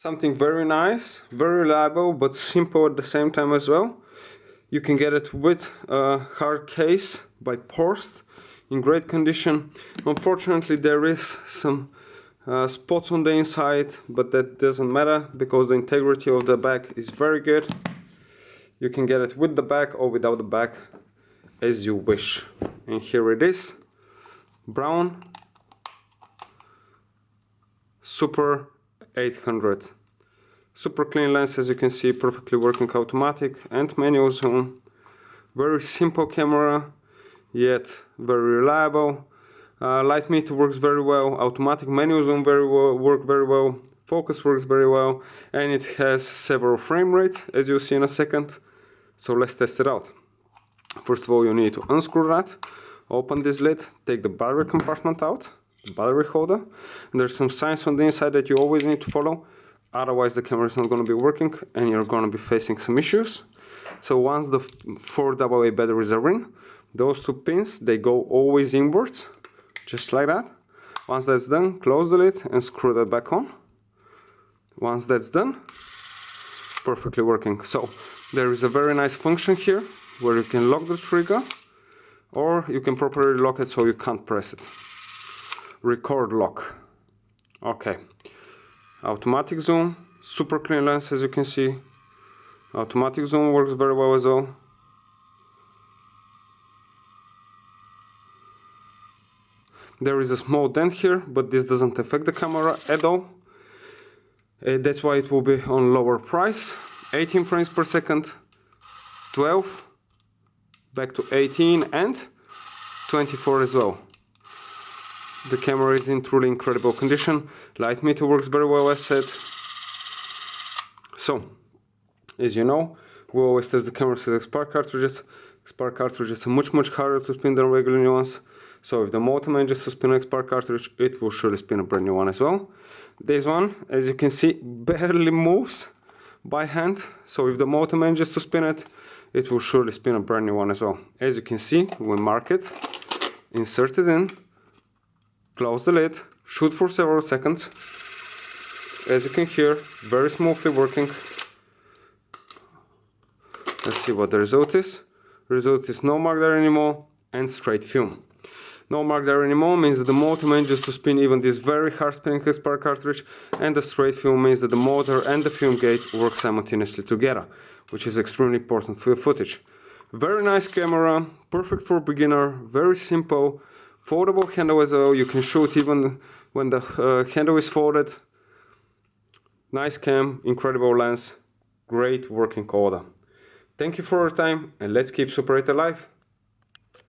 Something very nice, very reliable, but simple at the same time as well. You can get it with a hard case by Porst in great condition. Unfortunately, there is some spots on the inside, but that doesn't matter because the integrity of the back is very good. You can get it with the back or without the back, as you wish. And here it is, Braun Super 800. Super clean lens, as you can see, perfectly working automatic and manual zoom. Very simple camera, yet very reliable. Light meter works very well, automatic manual zoom work very well, focus works very well, and it has several frame rates, as you'll see in a second. So let's test it out. First of all, you need to unscrew that, open this lid, take the battery compartment out, the battery holder, and there's some signs on the inside that you always need to follow, otherwise the camera is not going to be working and you're going to be facing some issues. So once the 4 AA batteries are in, those two pins, they go always inwards, just like that. Once that's done, close the lid and screw that back on. Once that's done, perfectly working. So there is a very nice function here where you can lock the trigger, or you can properly lock it so you can't press it. Record lock. Okay. Automatic zoom, super clean lens, as you can see. Automatic zoom works very well as well. There is a small dent here, but this doesn't affect the camera at all. That's why it will be on lower price. 18 frames per second, 12, back to 18 and 24 as well. The camera is in truly incredible condition. Light meter works very well, as said. So, as you know, we always test the cameras with expired cartridges. Expired cartridges are much harder to spin than regular new ones. So if the motor manages to spin an expired cartridge, it will surely spin a brand new one as well. This one, as you can see, barely moves by hand. So if the motor manages to spin it, it will surely spin a brand new one as well. As you can see, we mark it, insert it in, close the lid, shoot for several seconds. As you can hear, very smoothly working. Let's see what the result is. The result is no mark there anymore and straight film. No mark there anymore means that the motor manages to spin even this very hard spinning expired cartridge, and the straight film means that the motor and the film gate work simultaneously together, which is extremely important for your footage. Very nice camera, perfect for beginner, very simple, foldable handle as well. You can shoot even when the handle is folded. Nice cam, incredible lens, great working order. Thank you for your time, and let's keep Super 8 alive.